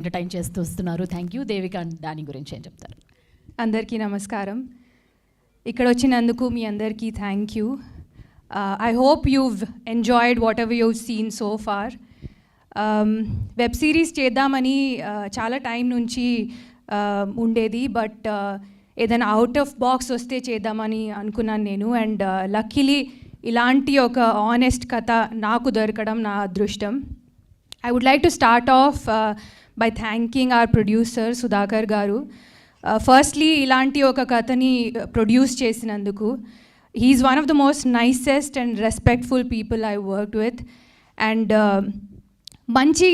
Entertain చేస్తూ వస్తున్నారు. Thank you. Devika దాని గురించి ఏం చెప్తారు? అందరికీ నమస్కారం. ఇక్కడ వచ్చినందుకు మీ అందరికీ thank you. I hope you've enjoyed whatever you've seen so far. Web series చేద్దామని చాలా టైం నుంచి ఉండేది, బట్ ఏదైనా అవుట్ ఆఫ్ బాక్స్ వస్తే చేద్దామని అనుకున్నాను నేను. అండ్ లక్కీలీ ఇలాంటి ఒక ఆనెస్ట్ కథ నాకు దొరకడం నా అదృష్టం. I would like to start off by thanking our producer Sudhakar garu. Firstly, ilanti oka kathani produce chesinanduku. He is one of the most nicest and respectful people I worked with, and manchi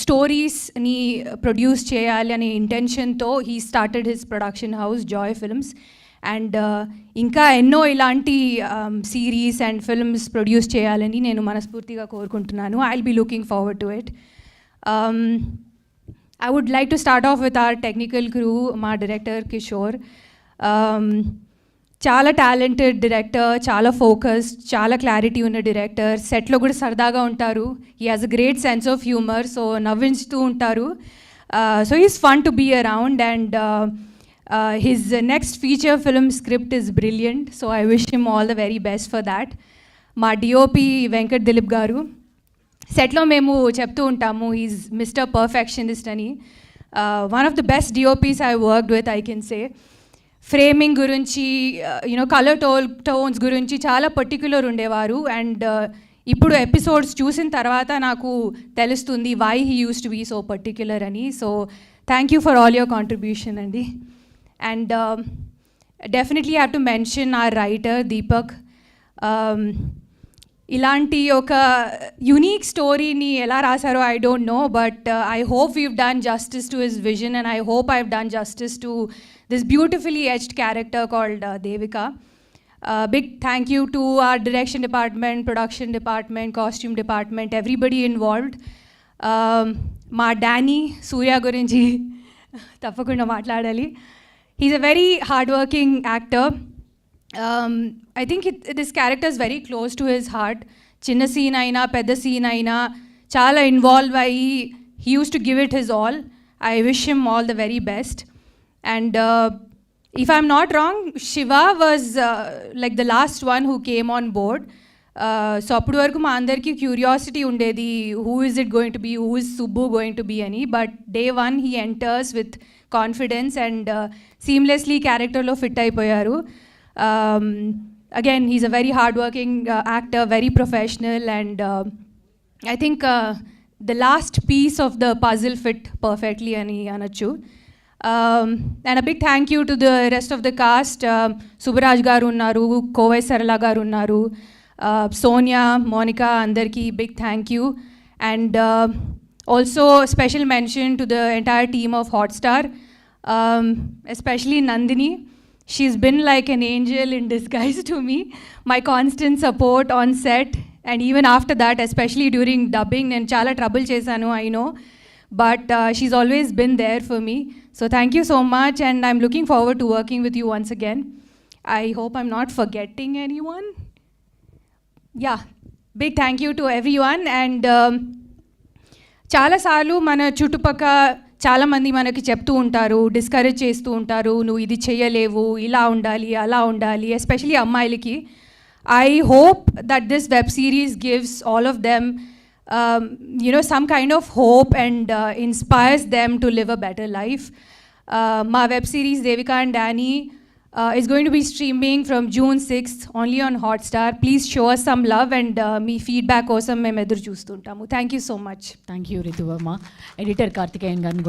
stories ni produce cheyali ane intention tho he started his production house Joy Films. And ఇంకా ఎన్నో ఇలాంటి series and films produce చేయాలని నేను మనస్ఫూర్తిగా కోరుకుంటున్నాను. I will be looking forward to it. I would like to start off with our technical crew. మా director Kishore చాలా talented director, చాలా ఫోకస్డ్, చాలా క్లారిటీ ఉన్న డైరెక్టర్. సెట్లో కూడా సరదాగా ఉంటారు. He has a great sense of humour, so నవ్వించుతూ ఉంటారు. So is fun to be around. And his next feature film script is brilliant, so I wish him all the very best for that. Ma DOP Venkat Dilip garu set lo memu cheptu untamu, he's Mr. Perfectionist ani. One of the best DOPs I worked with, I can say. Framing gurinchi, color tones gurinchi చాలా particular ఉండేవారు. And ఇప్పుడు episodes చూసిన తర్వాత నాకు తెలుస్తుంది why he used to be so particular అని. So thank you for all your contribution అండి. And definitely I have to mention our writer Deepak. ఇలాంటి ఒక యునీక్ స్టోరీని ఎలా రాశారో I don't know, but I hope we've done justice to his vision, and I hope I've done justice to this beautifully etched character called Devika. Big thank you to our direction department, production department, costume department, everybody involved. మా Danny సూర్య గురించి తప్పకుండా మాట్లాడాలి. He's a very hardworking actor. I think this character is very close to his heart. Chinna scene aina, pedda scene aina, chala involved ayi, he used to give it his all. I wish him all the very best. And if I'm not wrong, Shiva was like the last one who came on board. So appudu varaku ma andarki curiosity undedi, who is it going to be, who is Subbu going to be ani. But day one he enters with confidence and seamlessly character lo fit అయిపోయారు. Again, he's a very hardworking actor, very professional, and I think the last piece of the puzzle fit perfectly ani anachu. And a big thank you to the rest of the cast. Subaraj garu unnaru, Kovai Sarala garu unnaru, Sonia, Monica, andarki big thank you. And also special mention to the entire team of Hotstar, especially Nandini. She's been like an angel in disguise to me. My constant support on set, and even after that, especially during dubbing, నేను చాలా trouble చేశాను, I know, but she's always been there for me. So thank you so much, and I'm looking forward to working with you once again. I hope I'm not forgetting anyone. Yeah, big thank you to everyone. And చాలాసార్లు మన చుట్టుపక్క చాలామంది మనకి చెప్తూ ఉంటారు, discourage చేస్తూ ఉంటారు, నువ్వు ఇది చేయలేవు, ఇలా ఉండాలి, అలా ఉండాలి, ఎస్పెషలీ అమ్మాయిలకి. I hope that this web series gives all of them some kind of hope and inspires them to live a better life. My web series Devika and Danny is going to be streaming from June 6th only on Hotstar. Please show us some love, and me feedback కోసం మేము ఎదురు చూస్తుంటాము. Thank you so much. Thank you Ritu Varma. Editor Karthikeyan గారిని